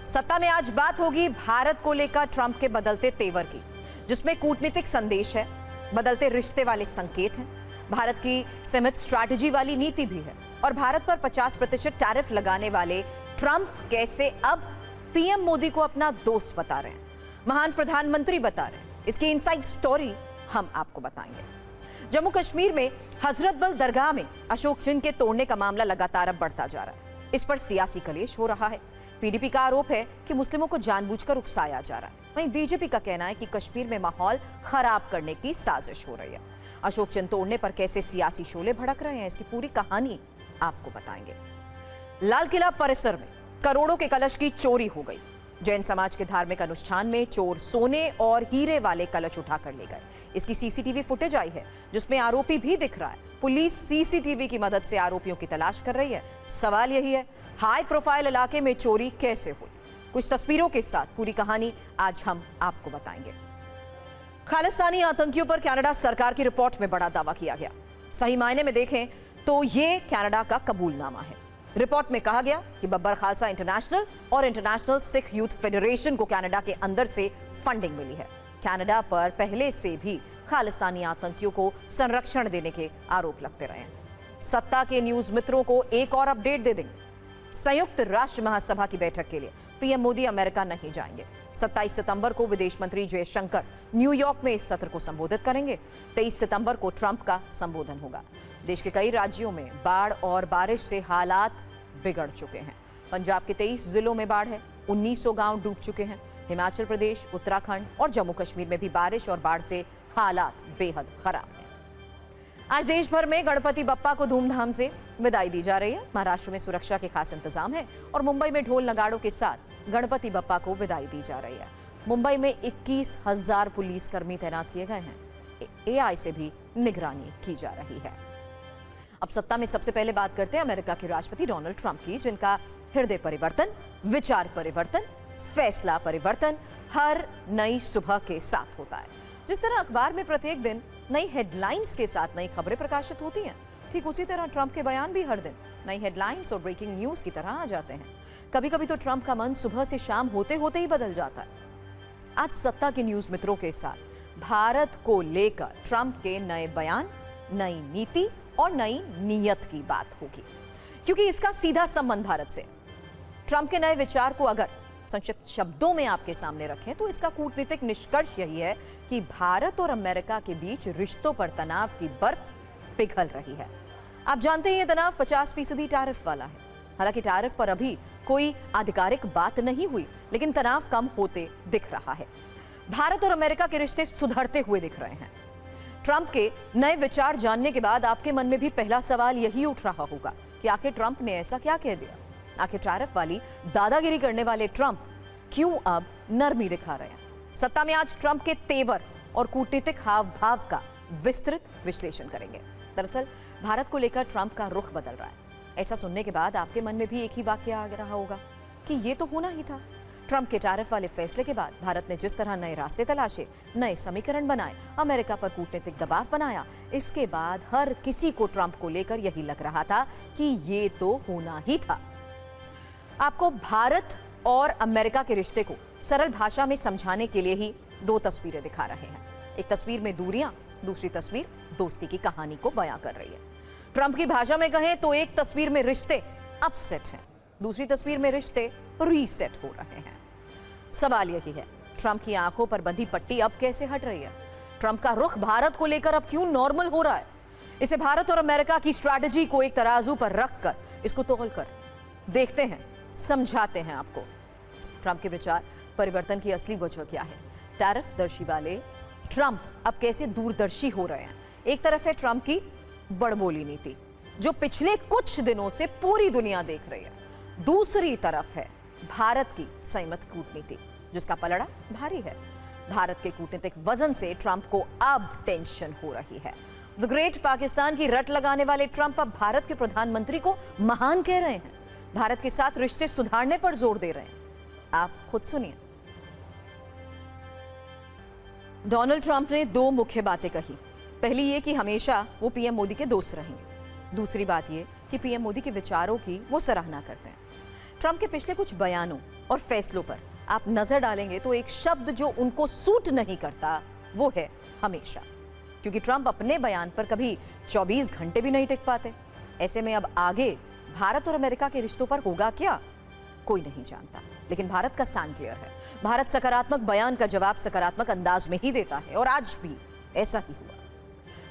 सत्ता में आज बात होगी भारत को लेकर ट्रंप के बदलते तेवर की, जिसमें कूटनीतिक संदेश है, बदलते रिश्ते वाले संकेत हैं, भारत की सीमित स्ट्रैटेजी वाली नीति भी है और भारत पर 50% टैरिफ लगाने वाले ट्रंप कैसे अब पीएम मोदी को अपना दोस्त बता रहे हैं, महान प्रधानमंत्री बता रहे हैं। इसकी इनसाइड स्टोरी हम आपको बताएंगे। जम्मू कश्मीर में हजरत बल दरगाह में अशोक चिन्ह के तोड़ने का मामला लगातार अब बढ़ता जा रहा है। इस पर सियासी कलेश हो रहा है। पीडीपी का आरोप है कि मुस्लिमों को जानबूझकर उकसाया जा रहा है। वहीं बीजेपी का कहना है कि कश्मीर में माहौल खराब करने की साजिश हो रही है। अशोक चिन्ह तोड़ने पर कैसे सियासी शोले भड़क रहे हैं, इसकी पूरी कहानी आपको बताएंगे। लाल किला परिसर में करोड़ों के कलश की चोरी हो गई। जैन समाज के धार्मिक अनुष्ठान में चोर सोने और हीरे वाले कलश उठाकर ले गए। इसकी सीसीटीवी फुटेज आई है, जिसमें आरोपी भी दिख रहा है। पुलिस सीसीटीवी की मदद से आरोपियों की तलाश कर रही है। सवाल यही है, हाई प्रोफाइल इलाके में चोरी कैसे हुई? कुछ तस्वीरों के साथ पूरी कहानी आज हम आपको बताएंगे। खालिस्तानी आतंकियों पर कनाडा सरकार की रिपोर्ट में बड़ा दावा किया गया। सही मायने में देखें तो ये कनाडा का कबूलनामा है। रिपोर्ट में कहा गया कि बब्बर खालसा इंटरनेशनल और इंटरनेशनल सिख यूथ फेडरेशन को कनाडा के अंदर से फंडिंग मिली है। कनाडा पर पहले से भी खालिस्तानी आतंकियों को संरक्षण देने के आरोप लगते रहे हैं। सत्ता के न्यूज मित्रों को एक और अपडेट दे देंगे। संयुक्त राष्ट्र महासभा की बैठक के लिए पीएम मोदी अमेरिका नहीं जाएंगे। 27 सितंबर को विदेश मंत्री जयशंकर न्यूयॉर्क में इस सत्र को संबोधित करेंगे। 23 सितंबर को ट्रंप का संबोधन होगा। देश के कई राज्यों में बाढ़ और बारिश से हालात बिगड़ चुके हैं। पंजाब के 23 जिलों में बाढ़ है, 1900 गांव डूब चुके हैं। हिमाचल प्रदेश, उत्तराखंड और जम्मू कश्मीर में भी बारिश और बाढ़ से हालात बेहद खराब हैं। आज देश भर में गणपति बप्पा को धूमधाम से विदाई दी जा रही है। महाराष्ट्र में सुरक्षा के खास इंतजाम है और मुंबई में ढोल नगाड़ों के साथ गणपति बप्पा को विदाई दी जा रही है। मुंबई में 21,000 पुलिसकर्मी तैनात किए गए हैं। एआई से भी निगरानी की जा रही है। अब सत्ता में सबसे पहले बात करते हैं अमेरिका के राष्ट्रपति डोनाल्ड ट्रंप की, जिनका हृदय परिवर्तन, विचार परिवर्तन, फैसला परिवर्तन हर नई सुबह के साथ होता है। जिस तरह अखबार में प्रत्येक दिन नई हेडलाइंस के साथ नई खबरें प्रकाशित होती हैं, ठीक उसी तरह ट्रंप के बयान भी हर दिन नई हेडलाइंस और ब्रेकिंग न्यूज की तरह आ जाते हैं। कभी कभी तो ट्रंप का मन सुबह से शाम होते होते ही बदल जाता है। आज सत्ता के न्यूज मित्रों के साथ भारत को लेकर ट्रंप के नए बयान, नई नीति और नई नीयत की बात होगी, क्योंकि इसका सीधा संबंध भारत से। ट्रंप के नए विचार को अगर संक्षिप्त शब्दों में आपके सामने रखें तो इसका कूटनीतिक निष्कर्ष यही है कि भारत और अमेरिका के बीच रिश्तों पर तनाव की बर्फ पिघल रही है। आप जानते हैं ये तनाव 50% टैरिफ वाला है। हालांकि टैरिफ पर अभी कोई आधिकारिक बात नहीं हुई, लेकिन तनाव कम होते दिख रहा है। भारत और अमेरिका के रिश्ते सुधरते हुए दिख रहे हैं। ट्रंप के नए विचार जानने के बाद आपके मन में भी पहला सवाल यही उठ रहा होगा कि आखिर ट्रंप ने ऐसा क्या कह दिया? आखिर टैरिफ वाली दादागिरी करने वाले ट्रंप क्यों अब नरमी दिखा रहे हैं? सत्ता में आज ट्रंप के तेवर और कूटनीतिक हाव भाव का विस्तृत विश्लेषण करेंगे। दरअसल भारत को लेकर ट्रंप का रुख बदल रहा है। ऐसा सुनने के बाद आपके मन में भी एक ही वाक्य आ रहा होगा कि ये तो होना ही था। ट्रंप के टैरिफ वाले फैसले के बाद भारत ने जिस तरह नए रास्ते तलाशे, नए समीकरण बनाए, अमेरिका पर कूटनीतिक दबाव बनाया, इसके बाद हर किसी को ट्रंप को लेकर यही लग रहा था कि ये तो होना ही था। आपको भारत और अमेरिका के रिश्ते को सरल भाषा में समझाने के लिए ही दो तस्वीरें दिखा रहे हैं। एक तस्वीर में दूरियां, दूसरी तस्वीर दोस्ती की कहानी को बयां कर रही है। ट्रंप की भाषा में कहें तो एक तस्वीर में रिश्ते अपसेट हैं, दूसरी तस्वीर में रिश्ते रीसेट हो रहे हैं। सवाल यही है, ट्रंप की आंखों पर बंधी पट्टी अब कैसे हट रही है? ट्रंप का रुख भारत को लेकर अब क्यों नॉर्मल हो रहा है? इसे भारत और अमेरिका की स्ट्रैटेजी को एक तराजू पर रखकर इसको तौल कर देखते हैं, समझाते हैं आपको। ट्रंप के विचार परिवर्तन की असली वजह क्या है? टैरिफ दर्शी वाले ट्रंप अब कैसे दूरदर्शी हो रहे हैं? एक तरफ है ट्रंप की बड़बोली नीति, जो पिछले कुछ दिनों से पूरी दुनिया देख रही है। दूसरी तरफ है भारत की संयमित कूटनीति, जिसका पलड़ा भारी है। भारत के कूटनीतिक वजन से ट्रंप को अब टेंशन हो रही है। द ग्रेट पाकिस्तान की रट लगाने वाले ट्रंप अब भारत के प्रधानमंत्री को महान कह रहे हैं। भारत के साथ रिश्ते सुधारने पर जोर दे रहे हैं। आप खुद सुनिए। डोनाल्ड ट्रंप ने दो मुख्य बातें कही। पहली ये कि हमेशा वो पीएम मोदी के दोस्त रहेंगे। दूसरी बात ये कि पीएम मोदी के विचारों की वो सराहना करते हैं। ट्रंप के पिछले कुछ बयानों और फैसलों पर आप नजर डालेंगे तो एक शब्द जो उनको सूट नहीं करता वो है हमेशा, क्योंकि ट्रंप अपने बयान पर कभी 24 घंटे भी नहीं टिक पाते। ऐसे में अब आगे भारत और अमेरिका के रिश्तों पर होगा क्या, कोई नहीं जानता। लेकिन भारत का स्टैंड क्लियर है। भारत सकारात्मक बयान का जवाब सकारात्मक अंदाज में ही देता है और आज भी ऐसा ही हुआ।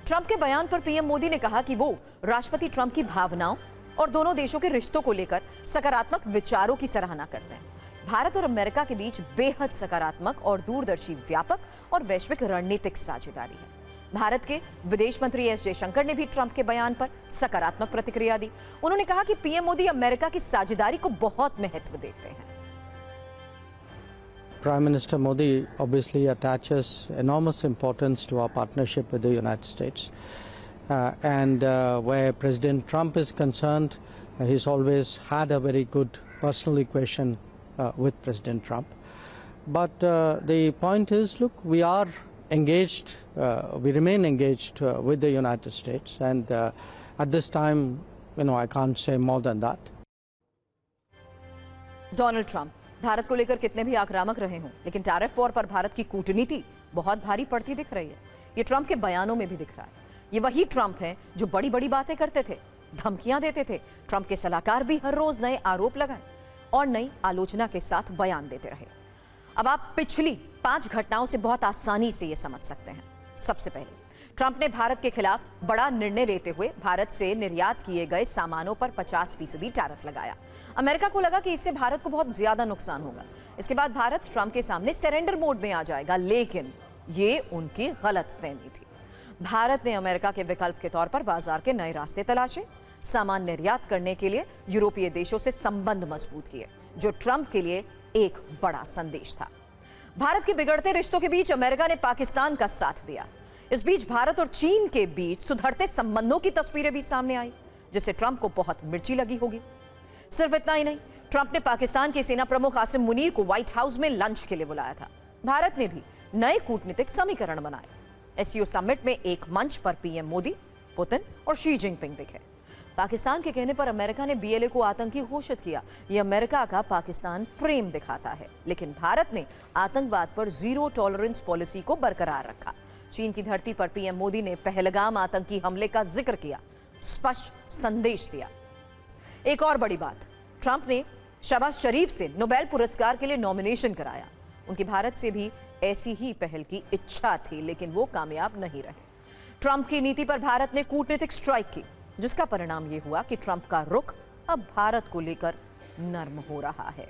ट्रंप के बयान पर पीएम मोदी ने कहा कि वो राष्ट्रपति ट्रंप की भावनाओं और दोनों देशों के रिश्तों को लेकर सकारात्मक विचारों की सराहना करते हैं। भारत और अमेरिका के बीच बेहद सकारात्मक और दूरदर्शी व्यापक और वैश्विक रणनीतिक साझेदारी है। भारत के विदेश मंत्री एस जयशंकर ने भी ट्रंप के बयान पर सकारात्मक प्रतिक्रिया दी। उन्होंने कहा कि पीएम मोदी अमेरिका की साझेदारी को बहुत महत्व देते हैं। Prime Minister Modi obviously attaches enormous importance to our partnership with the United States. Where President Trump is concerned, he's always had a very good personal equation with President Trump. But the point is, look, we are engaged, we remain engaged with the United States, and at this time, I can't say more than that. Donald Trump Bharat को लेकर कितने भी आक्रामक रहे हों, लेकिन tariff war पर भारत की कूटनीति बहुत भारी पड़ती दिख रही है। ये ट्रंप के बयानों में भी दिख रहा है। ये वही ट्रंप हैं जो बड़ी बड़ी बातें करते थे, धमकियां देते थे। ट्रंप के सलाहकार भी हर रोज नए आरोप लगाए और नई आलोचना के साथ बयान देते रहे। अब आप पिछली 5 घटनाओं से बहुत आसानी से ये समझ सकते हैं। सबसे पहले ट्रंप ने भारत के खिलाफ बड़ा निर्णय लेते हुए भारत से निर्यात किए गए सामानों पर 50% टैरिफ लगाया। अमेरिका को लगा कि इससे भारत को बहुत ज्यादा नुकसान होगा। इसके बाद भारत ट्रंप के सामने सरेंडर मोड में आ जाएगा, लेकिन ये उनकी गलतफहमी थी। भारत ने अमेरिका के विकल्प के तौर पर बाजार के नए रास्ते तलाशे, सामान निर्यात करने के लिए यूरोपीय देशों से संबंध मजबूत किए, जो ट्रंप के लिए एक बड़ा संदेश था। भारत के बिगड़ते रिश्तों के बीच अमेरिका ने पाकिस्तान का साथ दिया। इस बीच भारत और चीन के बीच सुधरते संबंधों की तस्वीरें भी सामने आई, जिससे ट्रंप को बहुत मिर्ची लगी होगी। सिर्फ इतना ही नहीं, ट्रंप ने पाकिस्तान के सेना प्रमुख आसिम मुनीर को व्हाइट हाउस में लंच के लिए बुलाया था। भारत ने भी नए कूटनीतिक समीकरण बनाए। एससीओ समिट में एक मंच पर पीएम मोदी, पुतिन और शी जिनपिंग दिखे। पाकिस्तान के कहने पर अमेरिका ने बीएलए को आतंकी घोषित किया। यह अमेरिका का पाकिस्तान प्रेम दिखाता है, लेकिन भारत ने आतंकवाद पर जीरो टॉलरेंस पॉलिसी को बरकरार रखा। चीन की धरती पर पीएम मोदी ने पहलगाम आतंकी हमले का जिक्र किया, स्पष्ट संदेश दिया। एक और बड़ी बात, ट्रंप ने शहबाज शरीफ से नोबेल पुरस्कार के लिए नॉमिनेशन कराया। उनकी भारत से भी ऐसी ही पहल की इच्छा थी, लेकिन वो कामयाब नहीं रहे। ट्रंप की नीति पर भारत ने कूटनीतिक स्ट्राइक की, जिसका परिणाम यह हुआ कि ट्रंप का रुख अब भारत को लेकर नर्म हो रहा है।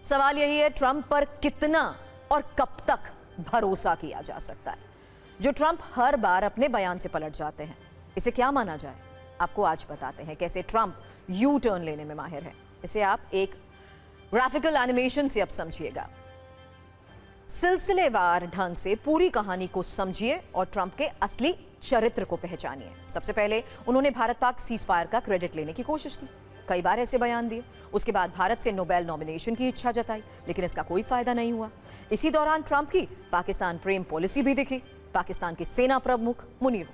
सवाल यही है, ट्रंप पर कितना और कब तक भरोसा किया जा सकता है, जो ट्रंप हर बार अपने बयान से पलट जाते हैं। इसे क्या माना जाए, आपको आज बताते हैं कैसे ट्रंप यू टर्न लेने में माहिर है। इसे आप एक ग्राफिकल एनिमेशन से अब समझिएगा। सिलसिलेवार ढंग से पूरी कहानी को समझिए और ट्रंप के असली चरित्र को पहचानिए। सबसे पहले उन्होंने भारत पाक सीज फायर का क्रेडिट लेने की कोशिश की, कई बार ऐसे बयान दिए। उसके बाद भारत से नोबेल नॉमिनेशन की इच्छा जताई, लेकिन इसका कोई फायदा नहीं हुआ। इसी दौरान ट्रंप की पाकिस्तान प्रेम पॉलिसी भी दिखी। पाकिस्तान के सेना प्रमुख मुनीर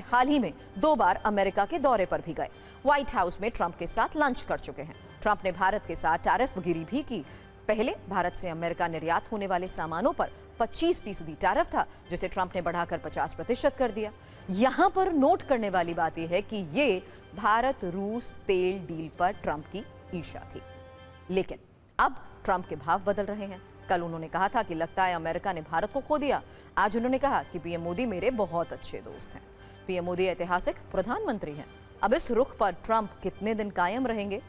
हाल ही में दो बार अमेरिका के दौरे पर भी गए। व्हाइट हाउस में ट्रंप के साथ लंच कर चुके हैं। ट्रंप ने भारत के साथ टैरिफ गिरी भी की। पहले भारत से अमेरिका निर्यात होने वाले सामानों पर 25% टैरिफ था, जिसे ट्रंप ने बढ़ाकर 50% कर दिया। यहां पर नोट करने वाली बात यह है कि ये भारत रूस तेल डील पर ट्रंप की ईर्ष्या थी, लेकिन अब ट्रंप के भाव बदल रहे हैं। कल उन्होंने कहा था कि लगता है अमेरिका ने भारत को खो दिया। आज उन्होंने कहा कि पीएम मोदी मेरे बहुत अच्छे दोस्त हैं। पीएम मोदी ऐतिहासिक प्रधानमंत्री हैं। अब इस रुख पर ट्रंप कितने दिन कायम रहेंगे,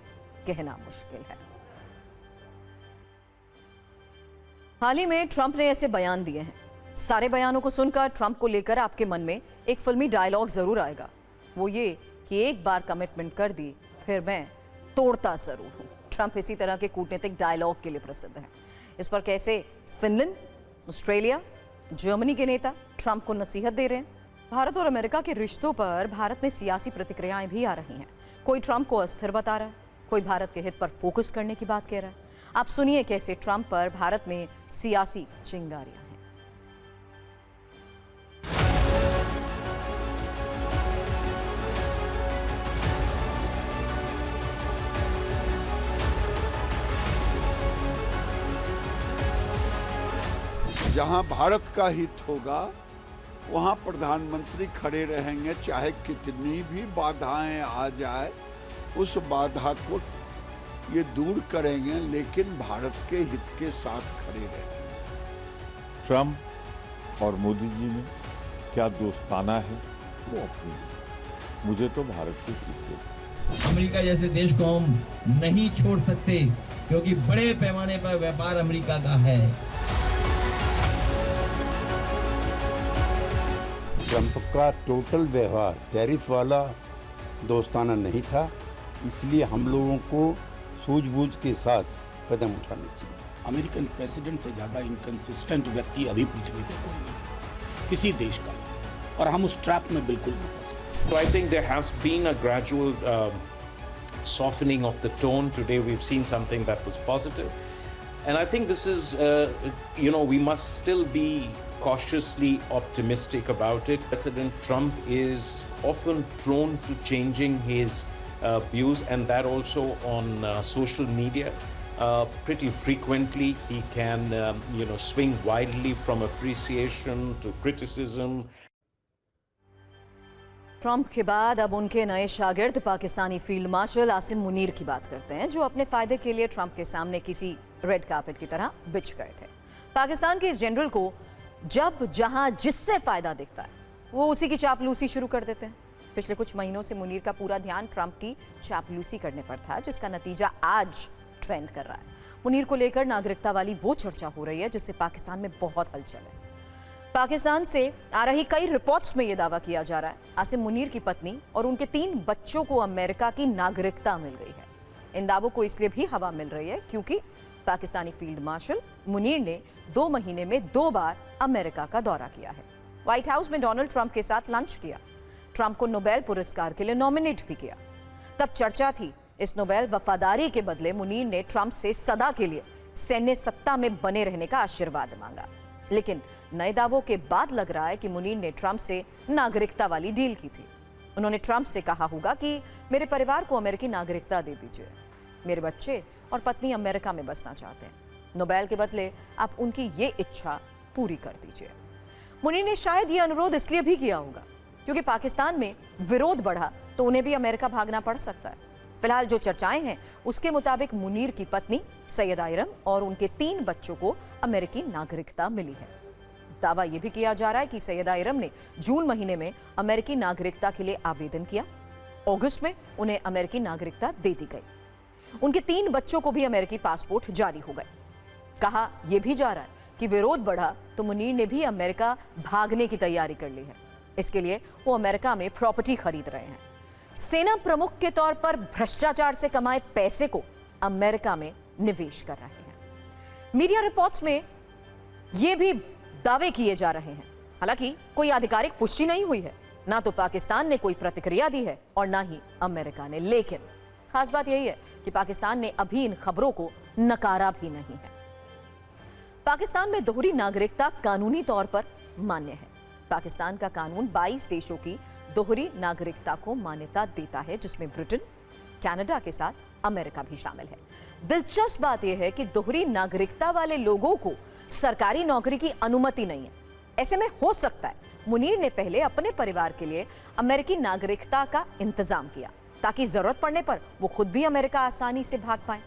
कहना मुश्किल है। हाल ही में ट्रंप ने ऐसे बयान दिए हैं। सारे बयानों को सुनकर ट्रंप को लेकर आपके मन में एक फिल्मी डायलॉग जरूर आएगा। वो ये कि एक बार कमिटमेंट कर दी, फिर मैं तोड़ता जरूर हूं। ट्रंप इसी तरह के कूटनीतिक डायलॉग के लिए प्रसिद्ध है। इस पर कैसे फिनलैंड, ऑस्ट्रेलिया, जर्मनी के नेता ट्रंप को नसीहत दे रहे हैं। भारत और अमेरिका के रिश्तों पर भारत में सियासी प्रतिक्रियाएं भी आ रही हैं। कोई ट्रंप को अस्थिर बता रहा है, कोई भारत के हित पर फोकस करने की बात कह रहा है। आप सुनिए कैसे ट्रंप पर भारत में सियासी चिंगारियां हैं। जहां भारत का हित होगा वहां प्रधानमंत्री खड़े रहेंगे, चाहे कितनी भी बाधाएं आ जाए उस बाधा को ये दूर करेंगे, लेकिन भारत के हित के साथ खड़े रहेंगे। ट्रम्प और मोदी जी में क्या दोस्ताना है वो अपनी, मुझे तो भारत के हित है। अमेरिका जैसे देश को हम नहीं छोड़ सकते क्योंकि बड़े पैमाने पर व्यापार अमेरिका का है। ट्रंप का टोटल व्यवहार टैरिफ वाला दोस्ताना नहीं था, इसलिए हम लोगों को सूझबूझ के साथ कदम उठाने चाहिए। अमेरिकन प्रेसिडेंट से ज़्यादा इनकंसिस्टेंट व्यक्ति अभी पृथ्वी पर कोई नहीं, किसी देश का, और हम उस ट्रैप में बिल्कुल नहीं फंसे। So I think there has been a gradual softening of the tone. Today we've seen something that was positive. And I think this is, we must still be cautiously optimistic about it. President Trump is often prone to changing his views, and that also on social media. Pretty frequently he can, swing wildly from appreciation to criticism. Trump के बाद अब उनके नए शागिर्द Pakistani field marshal Asim Munir की बात करते हैं, जो अपने फायदे के लिए ट्रंप के सामने किसी रेड कार्पेट की तरह बिछ गए थे। पाकिस्तान के इस जनरल को जब जहां जिससे फायदा दिखता है वो उसी की चापलूसी शुरू कर देते हैं। पिछले कुछ महीनों से मुनीर का पूरा ध्यान ट्रंप की चापलूसी करने पर था, जिसका नतीजा आज ट्रेंड कर रहा है। मुनीर को लेकर नागरिकता वाली वो चर्चा हो रही है जिससे पाकिस्तान में बहुत हलचल है। पाकिस्तान से आ रही कई रिपोर्ट्स में यह दावा किया जा रहा है आसिम मुनीर की पत्नी और उनके 3 बच्चों को अमेरिका की नागरिकता मिल गई है। इन दावों को इसलिए भी हवा मिल रही है क्योंकि पाकिस्तानी फील्ड मार्शल मुनीर ने 2 महीने में 2 बार अमेरिका का दौरा किया है। व्हाइट हाउस में डोनाल्ड ट्रंप के साथ लंच किया, ट्रंप को नोबेल पुरस्कार के लिए नॉमिनेट भी किया। तब चर्चा थी इस नोबेल वफादारी के बदले मुनीर ने ट्रंप से सदा के लिए सैन्य सत्ता में बने रहने का आशीर्वाद मांगा। लेकिन नए दावों के बाद लग रहा है कि मुनीर ने ट्रंप से नागरिकता वाली डील की थी। उन्होंने ट्रंप से कहा होगा कि मेरे परिवार को अमेरिकी नागरिकता दे दीजिए, मेरे बच्चे और पत्नी अमेरिका में बसना चाहते हैं, नोबेल के बदले आप उनकी ये इच्छा पूरी कर दीजिए। मुनीर ने शायद ये अनुरोध इसलिए भी किया होगा क्योंकि पाकिस्तान में विरोध बढ़ा तो उन्हें भी अमेरिका भागना पड़ सकता है। फिलहाल जो चर्चाएं हैं उसके मुताबिक मुनीर की पत्नी सैयद आयरम और उनके 3 बच्चों को अमेरिकी नागरिकता मिली है। दावा यह भी किया जा रहा है कि सैयद आयरम ने जून महीने में अमेरिकी नागरिकता के लिए आवेदन किया, अगस्त में उन्हें अमेरिकी नागरिकता दे दी गई। उनके 3 बच्चों को भी अमेरिकी पासपोर्ट जारी हो गए। कहा यह भी जा रहा है कि विरोध बढ़ा तो मुनीर ने भी अमेरिका भागने की तैयारी कर ली है। इसके लिए वो अमेरिका में प्रॉपर्टी खरीद रहे हैं। सेना प्रमुख के तौर पर भ्रष्टाचार से कमाए पैसे को अमेरिका में निवेश कर रहे हैं। मीडिया रिपोर्ट्स में यह भी दावे किए जा रहे हैं, हालांकि कोई आधिकारिक पुष्टि नहीं हुई है। ना तो पाकिस्तान ने कोई प्रतिक्रिया दी है और ना ही अमेरिका ने। लेकिन खास बात यही है कि पाकिस्तान ने अभी इन खबरों को नकारा भी नहीं है। पाकिस्तान में दोहरी नागरिकता कानूनी तौर पर मान्य है। पाकिस्तान का कानून 22 देशों की दोहरी नागरिकता को मान्यता देता है, जिसमें ब्रिटेन, कनाडा के साथ अमेरिका भी शामिल है। दिलचस्प बात यह है कि दोहरी नागरिकता वाले लोगों को सरकारी नौकरी की अनुमति नहीं है। ऐसे में हो सकता है मुनीर ने पहले अपने परिवार के लिए अमेरिकी नागरिकता का इंतजाम किया ताकि जरूरत पड़ने पर वो खुद भी अमेरिका आसानी से भाग पाए।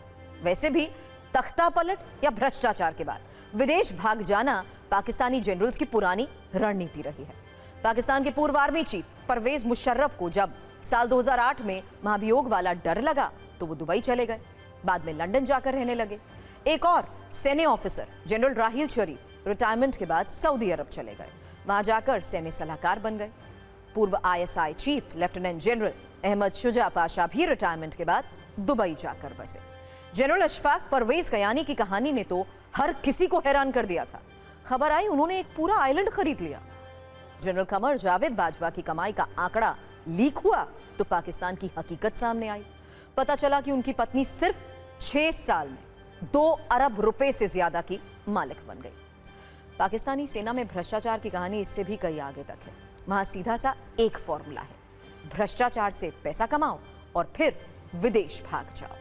वैसे भी तख्ता पलट या भ्रष्टाचार के बाद विदेश भाग जाना पाकिस्तानी जनरल्स की पुरानी रणनीति रही है। पाकिस्तान के पूर्व आर्मी चीफ परवेज मुशर्रफ को जब साल 2008 में महाभियोग वाला डर लगा तो वो दुबई चले गए, बाद में लंदन जाकर रहने लगे। एक और सैन्य ऑफिसर जनरल राहील शरीफ रिटायरमेंट के बाद सऊदी अरब चले गए, वहां जाकर सैन्य सलाहकार बन गए। पूर्व ISI chief lieutenant general Ahmed Shuja Pasha भी रिटायरमेंट के बाद दुबई जाकर बसे। जनरल अशफाक परवेज कयानी की कहानी ने तो हर किसी को हैरान कर दिया था। खबर आई उन्होंने एक पूरा आइलैंड खरीद लिया। जनरल कमर जावेद बाजवा की कमाई का आंकड़ा लीक हुआ तो पाकिस्तान की हकीकत सामने आई। पता चला कि उनकी पत्नी सिर्फ 6 साल में 2 अरब रुपए से ज्यादा की मालिक बन गई। पाकिस्तानी सेना में भ्रष्टाचार की कहानी इससे भी कई आगे तक है। वहां सीधा सा एक फॉर्मूला है, भ्रष्टाचार से पैसा कमाओ और फिर विदेश भाग जाओ।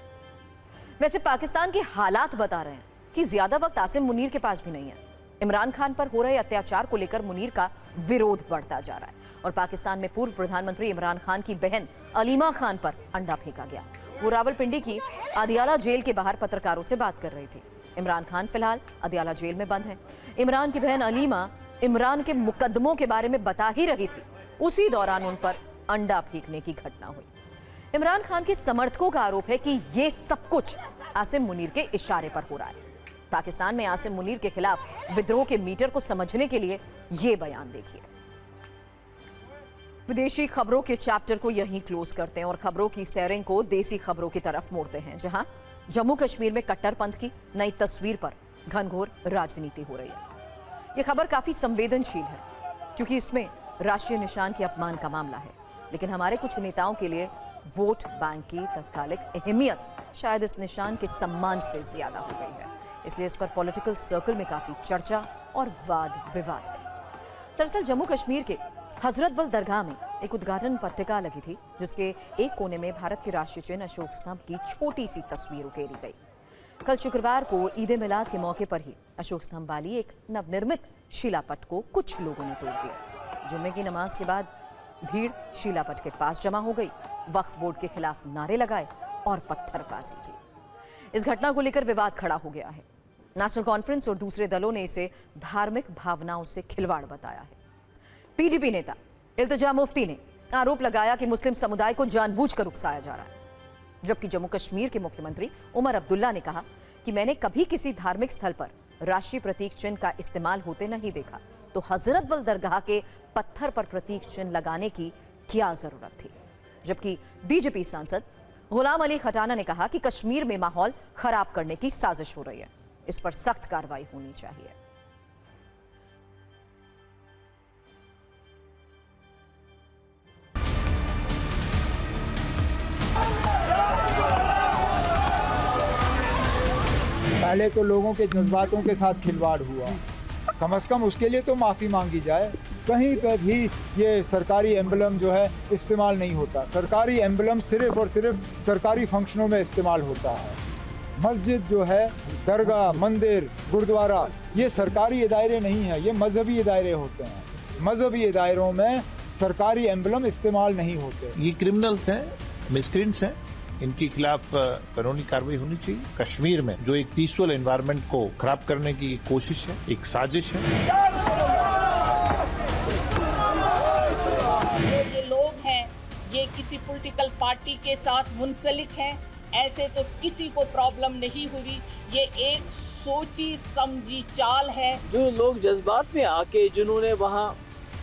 वैसे पाकिस्तान के हालात बता रहे हैं कि ज्यादा वक्त आसिम मुनीर के पास भी नहीं है। इमरान खान पर हो रहे अत्याचार को लेकर मुनीर का विरोध बढ़ता जा रहा है और पाकिस्तान में पूर्व प्रधानमंत्री इमरान खान की बहन अलीमा खान पर अंडा फेंका गया। वो रावलपिंडी की अदियाला जेल के बाहर पत्रकारों से बात कर रही थी। इमरान खान फिलहाल अदियाला जेल में बंद है। इमरान की बहन अलीमा इमरान के मुकदमों के बारे में बता ही रही थी, उसी दौरान उन पर अंडा फेंकने की घटना हुई। इमरान खान के समर्थकों का आरोप है कि ये सब कुछ आसिम मुनीर के इशारे पर हो रहा है। पाकिस्तान में आसिम मुनीर के खिलाफ विद्रोह के मीटर को समझने के लिए ये बयान देखिए। विदेशी खबरों के चैप्टर को यहीं क्लोज करते हैं और खबरों की स्टेयरिंग को देसी खबरों की तरफ मोड़ते हैं, जहां जम्मू कश्मीर में कट्टरपंथ की नई तस्वीर पर घनघोर राजनीति हो रही है। यह खबर काफी संवेदनशील है क्योंकि इसमें राष्ट्रीय निशान के अपमान का मामला है, लेकिन हमारे कुछ नेताओं के लिए वोट बैंक की तत्कालिक अहमियत शायद इस निशान के सम्मान से ज्यादा हो गई है, इसलिए इस पर पॉलिटिकल सर्कल में काफी चर्चा और वाद विवाद है। दरअसल जम्मू कश्मीर के हजरत बल दरगाह में एक उद्घाटन पट्टिका लगी थी, जिसके एक कोने में भारत के राष्ट्रीय चिन्ह अशोक स्तंभ की छोटी सी तस्वीर उकेरी गई। कल शुक्रवार को ईद मिलाद के मौके पर ही अशोक स्तंभ वाली एक नवनिर्मित शिलापट को कुछ लोगों ने तोड़ दिया। जुम्मे की नमाज के बाद भीड़ शिलापट के पास जमा हो गई, वक्फ बोर्ड के खिलाफ नारे लगाए और पत्थरबाजी की। इस घटना को लेकर विवाद खड़ा हो गया है। नेशनल कॉन्फ्रेंस और दूसरे दलों ने इसे धार्मिक भावनाओं से खिलवाड़ बताया है। पीडीपी नेता इल्तिजा मुफ्ती ने आरोप लगाया कि मुस्लिम समुदाय को जानबूझकर उकसाया जा रहा है, जबकि जम्मू कश्मीर के मुख्यमंत्री उमर अब्दुल्ला ने कहा कि मैंने कभी किसी धार्मिक स्थल पर राष्ट्रीय प्रतीक चिन्ह का इस्तेमाल होते नहीं देखा, तो हजरत बल दरगाह के पत्थर पर प्रतीक चिन्ह लगाने की क्या जरूरत थी। जबकि बीजेपी सांसद गुलाम अली खटाना ने कहा कि कश्मीर में माहौल खराब करने की साजिश हो रही है, इस पर सख्त कार्रवाई होनी चाहिए। पहले तो लोगों के जज्बातों के साथ खिलवाड़ हुआ, कम से कम उसके लिए तो माफ़ी मांगी जाए। कहीं पर भी ये सरकारी एम्बलम जो है इस्तेमाल नहीं होता। सरकारी एम्बलम सिर्फ और सिर्फ सरकारी फंक्शनों में इस्तेमाल होता है। मस्जिद जो है, दरगाह, मंदिर, गुरुद्वारा, ये सरकारी इदारे नहीं है, ये मजहबी इदारे होते हैं। मजहबी इदारों में सरकारी एम्बलम इस्तेमाल नहीं होते। ये क्रिमिनल्स हैं, मिसक्रेंट्स हैं, इनके खिलाफ कानूनी कार्रवाई होनी चाहिए। कश्मीर में जो एक पीसफुल एनवायरनमेंट को खराब करने की कोशिश है, एक साजिश है। ये लोग हैं, ये किसी पॉलिटिकल पार्टी के साथ मुंसलिक हैं, ऐसे तो किसी को प्रॉब्लम नहीं हुई। ये एक सोची समझी चाल है। जो लोग जज्बात में आके जिन्होंने वहाँ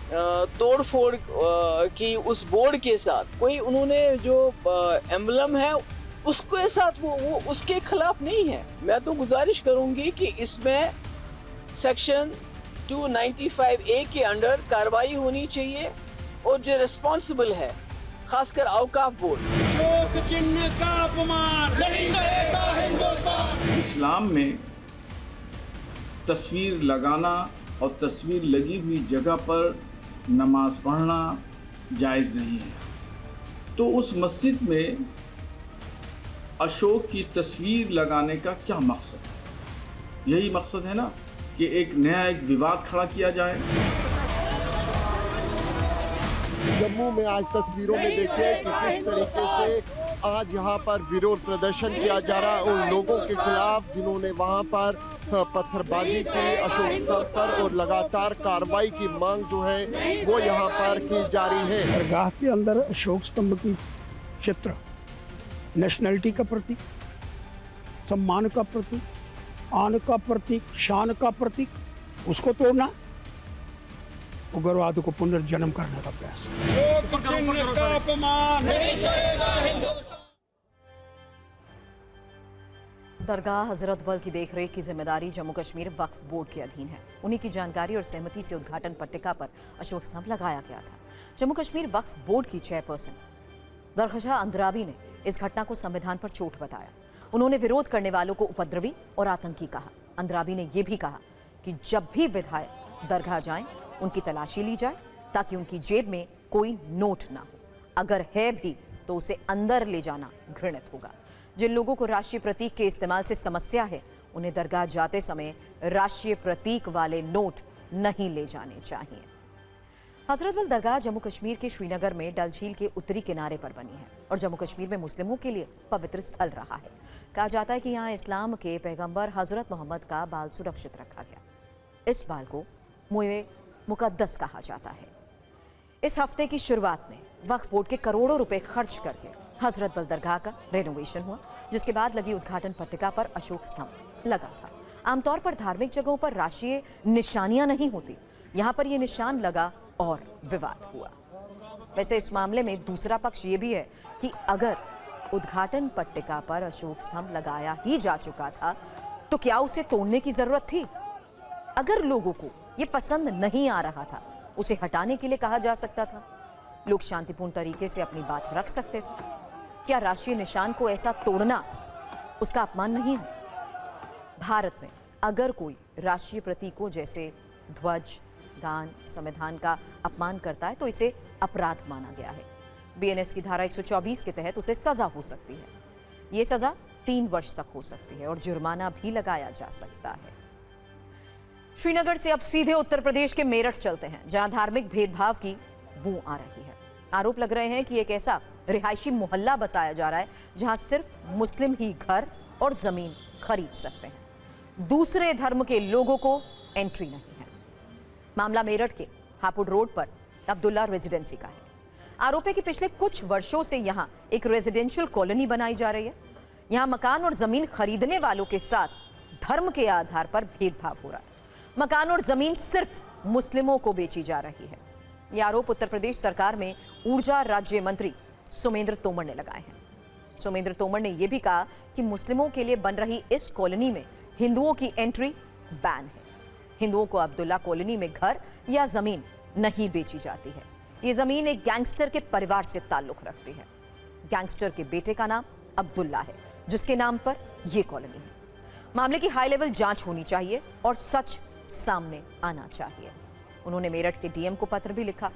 तोड़ फोड़ की उस बोर्ड के साथ, कोई उन्होंने जो एम्बलम है उसके साथ वो उसके खिलाफ नहीं है। मैं तो गुजारिश करूंगी कि इसमें सेक्शन 295A के अंडर कार्रवाई होनी चाहिए और जो रिस्पॉन्सिबल है, खासकर औकाफ बोर्ड। चिन्ह का अपमान नहीं सहेगा हिंदुस्तान। इस्लाम में तस्वीर लगाना और तस्वीर लगी हुई जगह पर नमाज पढ़ना जायज़ नहीं है। तो उस मस्जिद में अशोक की तस्वीर लगाने का क्या मकसद है? यही मकसद है ना कि एक नया एक विवाद खड़ा किया जाए। जम्मू में आज तस्वीरों में देखिए कि किस तरीके से आज यहाँ पर विरोध प्रदर्शन किया जा रहा है उन लोगों के खिलाफ जिन्होंने वहाँ पर पत्थरबाजी की अशोक स्तंभ पर, और लगातार कार्रवाई की मांग जो है वो यहाँ पर की जा रही है। दरगाह के अंदर अशोक स्तंभ की चित्र नेशनलिटी का प्रतीक, सम्मान का प्रतीक, आन का प्रतीक, शान का प्रतीक, उसको तोड़ना उग्रवाद को पुनर्जन्म करने का प्रयास। दरगाह हजरत बल की देखरेख की जिम्मेदारी जम्मू कश्मीर वक्फ बोर्ड के अधीन है। उन्हीं की जानकारी और सहमति से उद्घाटन पट्टिका पर अशोक स्तंभ लगाया गया था। जम्मू कश्मीर वक्फ बोर्ड की चेयरपर्सन दरखशा अंद्राबी ने इस घटना को संविधान पर चोट बताया। उन्होंने विरोध करने वालों को उपद्रवी और आतंकी कहा। अंद्राबी ने यह भी कहा कि जब भी विधायक दरगाह जाएं, उनकी तलाशी ली जाए ताकि उनकी जेब में कोई नोट ना हो, अगर है भी तो उसे अंदर ले जाना घृणित होगा। जिन लोगों को राष्ट्रीय प्रतीक के इस्तेमाल से समस्या है, उन्हें दरगाह जाते समय राष्ट्रीय प्रतीक वाले नोट नहीं ले जाने चाहिए। हजरत बल दरगाह जम्मू कश्मीर के श्रीनगर में डल झील के उत्तरी किनारे पर बनी है और जम्मू कश्मीर में मुस्लिमों के लिए पवित्र स्थल रहा है। कहा जाता है कि यहाँ इस्लाम के पैगंबर हजरत मोहम्मद का बाल सुरक्षित रखा गया। इस बाल को मुए मुकद्दस कहा जाता है। इस हफ्ते की शुरुआत में वक्फ बोर्ड के करोड़ों रुपए खर्च करके हजरत बल दरगाह का रेनोवेशन हुआ, जिसके बाद लगी उद्घाटन पट्टिका पर अशोक स्तंभ लगा था। आमतौर पर धार्मिक जगहों पर राष्ट्रीय निशानियां नहीं होती, यहाँ पर यह निशान लगा और विवाद हुआ। वैसे इस मामले में दूसरा पक्ष ये भी है कि अगर उद्घाटन पट्टिका पर अशोक स्तंभ लगाया ही जा चुका था तो क्या उसे तोड़ने की जरूरत थी? अगर लोगों को ये पसंद नहीं आ रहा था, उसे हटाने के लिए कहा जा सकता था। लोग शांतिपूर्ण तरीके से अपनी बात रख सकते थे। क्या राष्ट्रीय निशान को ऐसा तोड़ना उसका अपमान नहीं है? भारत में अगर कोई राष्ट्रीय प्रतीकों जैसे ध्वज, गान, संविधान का अपमान करता है तो इसे अपराध माना गया है। बीएनएस की धारा 124 के तहत उसे सजा हो सकती है। ये सजा 3 वर्ष तक हो सकती है और जुर्माना भी लगाया जा सकता है। श्रीनगर से अब सीधे उत्तर प्रदेश के मेरठ चलते हैं, जहां धार्मिक भेदभाव की बू आ रही है। आरोप लग रहे हैं कि एक ऐसा रिहायशी मोहल्ला बसाया जा रहा है जहां सिर्फ मुस्लिम ही घर और जमीन खरीद सकते हैं, दूसरे धर्म के लोगों को एंट्री नहीं है। मामला मेरठ के हापुड़ रोड पर अब्दुल्ला रेजिडेंसी का है। आरोप है कि पिछले कुछ वर्षों से यहां एक रेजिडेंशियल कॉलोनी बनाई जा रही है। यहां मकान और जमीन खरीदने वालों के साथ धर्म के आधार पर भेदभाव हो रहा है। मकान और जमीन सिर्फ मुस्लिमों को बेची जा रही है। यह आरोप उत्तर प्रदेश सरकार में ऊर्जा राज्य मंत्री सोमेंद्र तोमर ने लगाए हैं। सोमेंद्र तोमर ने यह भी कहा कि मुस्लिमों के लिए बन रही इस कॉलोनी में हिंदुओं की एंट्री बैन है। हिंदुओं को अब्दुल्ला कॉलोनी में घर या जमीन नहीं बेची जाती है। ये जमीन एक गैंगस्टर के परिवार से ताल्लुक रखती है। गैंगस्टर के बेटे का नाम अब्दुल्ला है, जिसके नाम पर यह कॉलोनी है। मामले की हाई लेवल जांच होनी चाहिए और सच सामने आना चाहिए। उन्होंने मेरठ के डीएम को पत्र भी लिखा,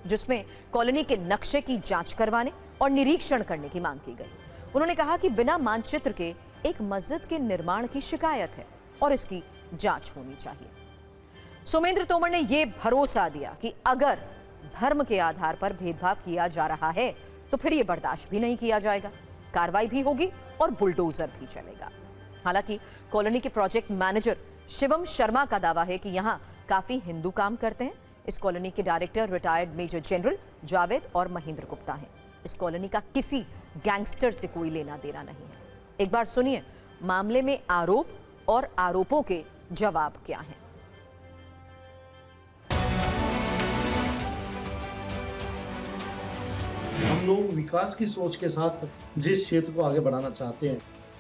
जिसमें कॉलोनी के नक्शे की जांच करवाने और निरीक्षण करने की मांग की गई। उन्होंने कहा कि बिना मानचित्र के एक मस्जिद के निर्माण की शिकायत है और इसकी जांच होनी चाहिए। सोमेंद्र तोमर ने यह भरोसा दिया कि अगर धर्म के आधार पर भेदभाव किया जा रहा है तो फिर यह बर्दाश्त भी नहीं किया जाएगा, कार्रवाई भी होगी और बुलडोजर भी चलेगा। हालांकि कॉलोनी के प्रोजेक्ट मैनेजर शिवम शर्मा का दावा है कि यहां काफी हिंदू काम करते हैं। इस कॉलोनी के director retired major general Javed और महेंद्र गुप्ता हैं। इस कॉलोनी का किसी गैंगस्टर से कोई लेना देना नहीं है। एक बार सुनिए मामले में आरोप और आरोपों के जवाब क्या हैं। हम लोग विकास की सोच के साथ जिस क्षेत्र को आगे बढ़ाना चाहते हैं,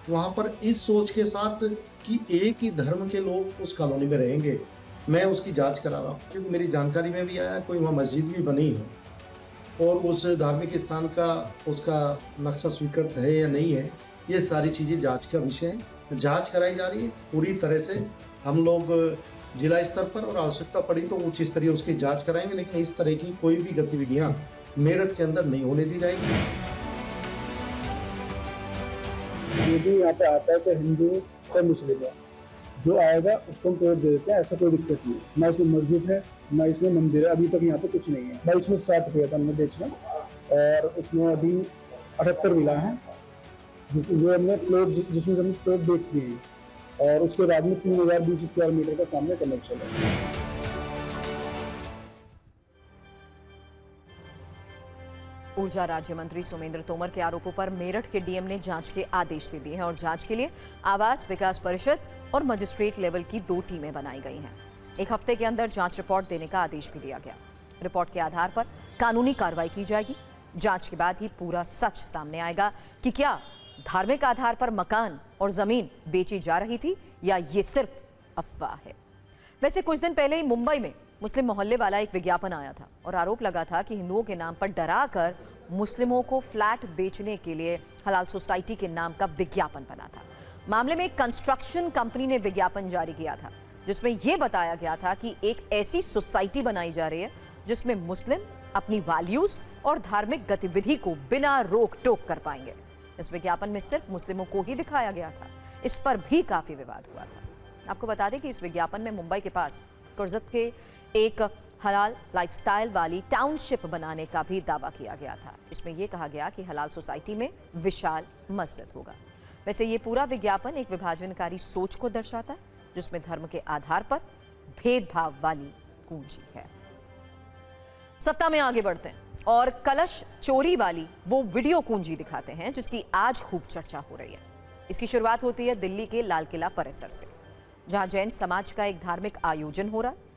वहाँ पर इस सोच के साथ कि एक ही धर्म के लोग उस कॉलोनी में रहेंगे, मैं उसकी जांच करा रहा हूँ। क्योंकि मेरी जानकारी में भी आया कोई वहाँ मस्जिद भी बनी है और उस धार्मिक स्थान का उसका नक्शा स्वीकृत है या नहीं है, ये सारी चीज़ें जांच का विषय है। जांच कराई जा रही है पूरी तरह से। हम लोग जिला स्तर पर और आवश्यकता पड़ी तो उच्च स्तरीय उसकी जांच कराएंगे, लेकिन इस तरह की कोई भी गतिविधियाँ मेरठ के अंदर नहीं होने दी जाएगी। जो भी यहाँ पे आता है, चाहे हिंदू चाहे मुस्लिम है, जो आएगा उसको हम तोड़ दे देते हैं, ऐसा कोई दिक्कत नहीं है। ना इसमें मस्जिद है ना इसमें मंदिर है, अभी तक यहाँ पे कुछ नहीं है। 22 में स्टार्ट किया था हमने बेचना और उसमें अभी 78 मिला है, जो हमने प्लॉट जिसमें हमने प्लॉट बेच दिए हैं और उसके बाद में 3020 स्क्वायर मीटर का सामने कमर्शियल है। ऊर्जा राज्य मंत्री सोमेंद्र तोमर के आरोपों पर मेरठ के डीएम ने जांच के आदेश दे दिए हैं और जांच के लिए आवास विकास परिषद और मजिस्ट्रेट लेवल की 2 टीमें बनाई गई हैं। 1 हफ्ते के अंदर जांच रिपोर्ट देने का आदेश भी दिया गया। रिपोर्ट के आधार पर कानूनी कार्रवाई की जाएगी। जांच के बाद ही पूरा सच सामने आएगा कि क्या धार्मिक आधार पर मकान और जमीन बेची जा रही थी या ये सिर्फ अफवाह है। वैसे कुछ दिन पहले ही मुंबई में मुस्लिम मोहल्ले वाला एक विज्ञापन आया था और आरोप लगा था कि हिंदुओं के नाम पर डराकर मुस्लिमों को फ्लैट बेचने के लिए हलाल सोसाइटी के नाम का विज्ञापन बना था। मामले में एक कंस्ट्रक्शन कंपनी ने विज्ञापन जारी किया था, जिसमें यह बताया गया था कि एक ऐसी सोसाइटी बनाई जा रही है जिसमें मुस्लिम अपनी वैल्यूज और धार्मिक गतिविधि को बिना रोक टोक कर पाएंगे। इस विज्ञापन में सिर्फ मुस्लिमों को ही दिखाया गया था। इस पर भी काफी विवाद हुआ था। आपको बता दें कि इस विज्ञापन में मुंबई के पास कुर्जत के एक हलाल लाइफस्टाइल वाली टाउनशिप बनाने का भी दावा किया गया था। इसमें यह कहा गया कि हलाल सोसाइटी में विशाल मस्जिद होगा। वैसे ये पूरा विज्ञापन एक विभाजनकारी सोच को दर्शाता है, जिसमें धर्म के आधार पर भेदभाव वाली कुंजी है। सत्ता में आगे बढ़ते हैं और कलश चोरी वाली वो वीडियो कुंजी दिखाते हैं जिसकी आज खूब चर्चा हो रही है। इसकी शुरुआत होती है दिल्ली के लाल किला परिसर से, जहां जैन समाज का एक धार्मिक आयोजन हो रहा है।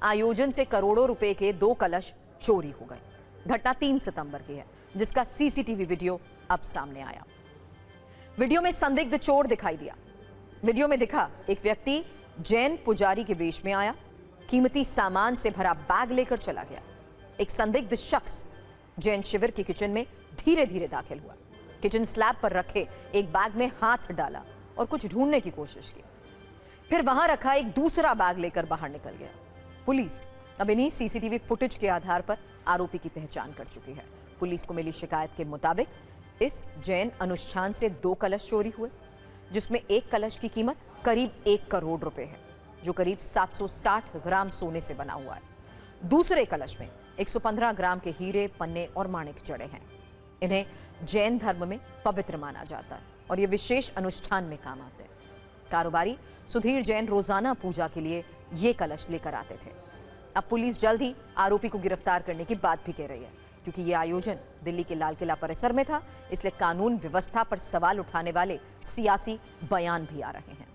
आयोजन से करोड़ों रुपए के 2 कलश चोरी हो गए। घटना 3 सितंबर की है, जिसका सीसीटीवी वीडियो अब सामने आया। वीडियो में संदिग्ध चोर दिखाई दिया। वीडियो में दिखा एक व्यक्ति जैन पुजारी के वेश में आया, कीमती सामान से भरा बैग लेकर चला गया। एक संदिग्ध शख्स जैन शिविर के किचन में धीरे धीरे दाखिल हुआ। किचन स्लैब पर रखे एक बैग में हाथ डाला और कुछ ढूंढने की कोशिश की। फिर वहां रखा एक दूसरा बैग लेकर बाहर निकल गया। पुलिस अब इन्हीं सीसीटीवी फुटेज के आधार पर आरोपी की पहचान कर चुकी है। पुलिस को मिली शिकायत के मुताबिक इस जैन अनुष्ठान से 2 कलश चोरी हुए, जिसमें एक कलश की कीमत करीब 1 करोड़ रुपए है, जो करीब 760 ग्राम सोने से बना हुआ है। दूसरे कलश में 115 ग्राम के हीरे, पन्ने और माणिक जड़े हैं। इन्हें जैन धर्म में पवित्र माना जाता है और ये विशेष अनुष्ठान में काम आते हैं। कारोबारी सुधीर जैन रोजाना पूजा के लिए ये कलश लेकर आते थे। अब पुलिस जल्द ही आरोपी को गिरफ्तार करने की बात भी कह रही है, क्योंकि ये आयोजन दिल्ली के लाल किला परिसर में था, इसलिए कानून व्यवस्था पर सवाल उठाने वाले सियासी बयान भी आ रहे हैं।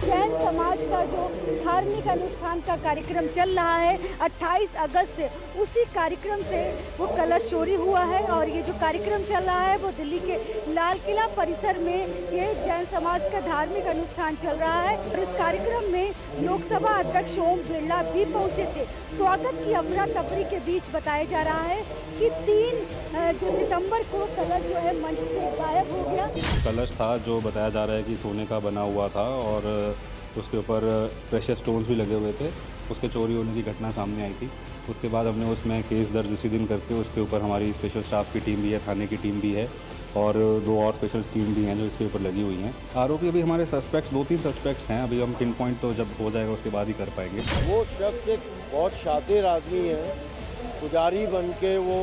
जैन समाज का जो धार्मिक अनुष्ठान का कार्यक्रम चल रहा है 28 अगस्त से, उसी कार्यक्रम से वो कलश चोरी हुआ है। और ये जो कार्यक्रम चल रहा है वो दिल्ली के लाल किला परिसर में ये जैन समाज का धार्मिक अनुष्ठान चल रहा है। और इस कार्यक्रम में लोकसभा अध्यक्ष ओम बिरला भी पहुंचे थे। स्वागत की अफरा तफरी के बीच बताया जा रहा है कि 3 सितंबर को कलश जो है मंच से गायब हो गया। कलश था जो बताया जा रहा है कि सोने का बना हुआ था और उसके ऊपर प्रेशियस स्टोन्स भी लगे हुए थे। उसके चोरी होने की घटना सामने आई थी। उसके बाद हमने उसमें केस दर्ज उसी दिन करके उसके ऊपर हमारी स्पेशल स्टाफ की टीम भी है, थाने की टीम भी है और 2 और स्पेशल टीम भी हैं जो इसके ऊपर लगी हुई हैं। आरोपी अभी हमारे सस्पेक्ट्स 2-3 सस्पेक्ट्स हैं। अभी हम पिन पॉइंट तो जब हो जाएगा उसके बाद ही कर पाएंगे। वो शख्स एक बहुत शातिर आदमी है। पुजारी बन के वो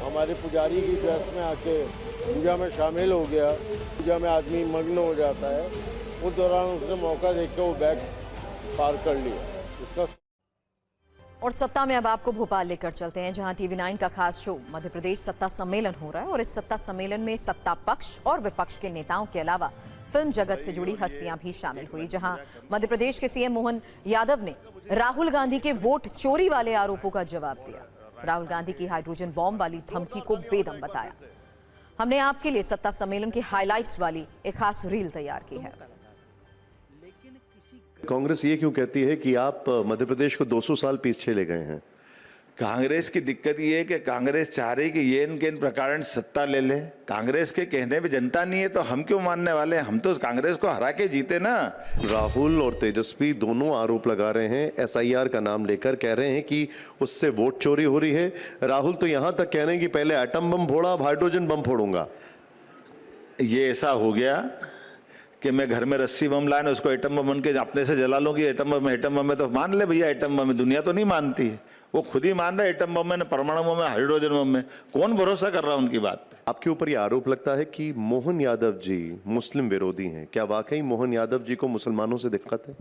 हमारे पुजारी की ड्रेस में आके पूजा में शामिल हो गया। पूजा में आदमी मग्न हो जाता है। उस दौरान उसने मौका देख के वो बैग पार कर लिया। उसका और सत्ता में अब आपको भोपाल लेकर चलते हैं, जहां TV9 का खास शो मध्य प्रदेश सत्ता सम्मेलन हो रहा है। और इस सत्ता सम्मेलन में सत्ता पक्ष और विपक्ष के नेताओं के अलावा फिल्म जगत से जुड़ी हस्तियां भी शामिल हुई। जहां मध्य प्रदेश के सीएम मोहन यादव ने राहुल गांधी के वोट चोरी वाले आरोपों का जवाब दिया। राहुल गांधी की हाइड्रोजन बॉम्ब वाली धमकी को बेदम बताया। हमने आपके लिए सत्ता सम्मेलन की हाइलाइट्स वाली एक खास रील तैयार की है। कांग्रेस ये क्यों कहती है कि आप मध्य प्रदेश को 200 साल पीछे ले गए हैं? कांग्रेस की दिक्कत ये है कि कांग्रेस चाह रही कि ये इनके इन प्रकार सत्ता ले ले। कांग्रेस के कहने पे जनता नहीं है तो हम क्यों मानने वाले? हम तो कांग्रेस को हरा के जीते ना। राहुल और तेजस्वी दोनों आरोप लगा रहे हैं, SIR का नाम लेकर कह रहे हैं कि उससे वोट चोरी हो रही है। राहुल तो यहां तक कह रहे हैं कि पहले एटम बम फोड़ा, अब हाइड्रोजन बम फोड़ूंगा। ये ऐसा हो गया कि मैं घर में रस्सी बम लाए उसको एटम बम बन के अपने से जला लूंगी। एटम बम में तो मान ले भैया, एटम बम में दुनिया तो नहीं मानती है। वो खुद ही मान रहा है एटम बम में, परमाणु बम में, हाइड्रोजन बम में। कौन भरोसा कर रहा है उनकी बात पे? आपके ऊपर ये आरोप लगता है कि मोहन यादव जी मुस्लिम विरोधी हैं। क्या वाकई मोहन यादव जी को मुसलमानों से दिक्कत है?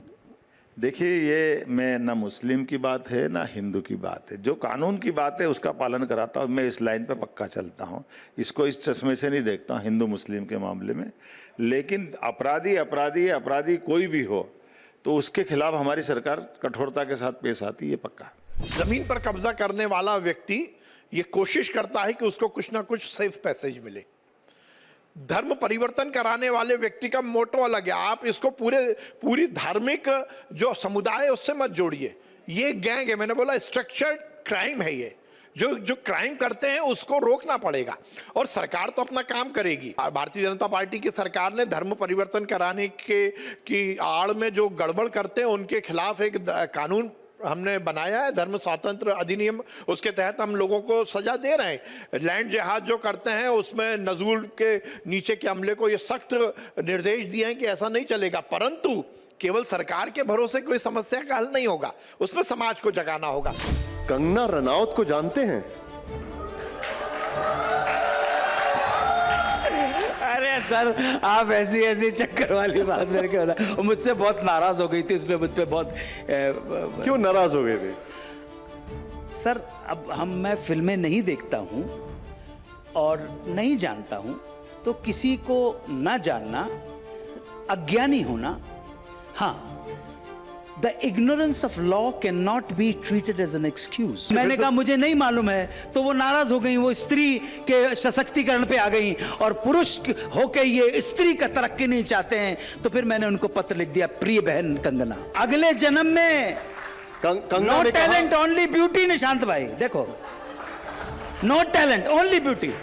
देखिए, ये मैं ना मुस्लिम की बात है ना हिंदू की बात है। जो कानून की बात है उसका पालन कराता हूँ। मैं इस लाइन पे पक्का चलता हूँ। इसको इस चश्मे से नहीं देखता हूँ हिंदू मुस्लिम के मामले में। लेकिन अपराधी कोई भी हो तो उसके खिलाफ हमारी सरकार कठोरता के साथ पेश आती है, पक्का। जमीन पर कब्जा करने वाला व्यक्ति ये कोशिश करता है कि उसको कुछ ना कुछ सेफ पैसेज मिले। धर्म परिवर्तन कराने वाले व्यक्ति का मोटो अलग है। आप इसको पूरी धार्मिक जो समुदाय है उससे मत जोड़िए। ये गैंग है, मैंने बोला स्ट्रक्चर्ड क्राइम है। ये जो क्राइम करते हैं उसको रोकना पड़ेगा और सरकार तो अपना काम करेगी। भारतीय जनता पार्टी की सरकार ने धर्म परिवर्तन कराने की आड़ में जो गड़बड़ करते हैं उनके खिलाफ एक कानून हमने बनाया है धर्म स्वातंत्र अधिनियम, उसके तहत हम लोगों को सजा दे रहे हैं। लैंड जिहाद जो करते हैं उसमें नजूल के नीचे के अमले को ये सख्त निर्देश दिए हैं कि ऐसा नहीं चलेगा, परंतु केवल सरकार के भरोसे कोई समस्या का हल नहीं होगा, उसमें समाज को जगाना होगा। कंगना रनौत को जानते हैं? अरे सर, आप ऐसी ऐसी चक्कर वाली बात मेरे को बता, मुझसे बहुत नाराज हो गई थी, उसने मुझ पे बहुत क्यों नाराज हो गए थे? सर, अब मैं फिल्में नहीं देखता हूं और नहीं जानता हूं, तो किसी को ना जानना अज्ञानी होना। हाँ, the ignorance of law can not be treated as an excuse. मैंने कहा मुझे नहीं मालूम है, तो वो नाराज हो गई, वो स्त्री के सशक्तिकरण पे आ गई, और पुरुष होके ये स्त्री का तरक्की नहीं चाहते हैं, तो फिर मैंने उनको पत्र लिख दिया, प्रिय बहन कंगना, अगले जन्म में no talent only beauty. Nishant भाई देखो, नो टैलेंट ओनली ब्यूटी।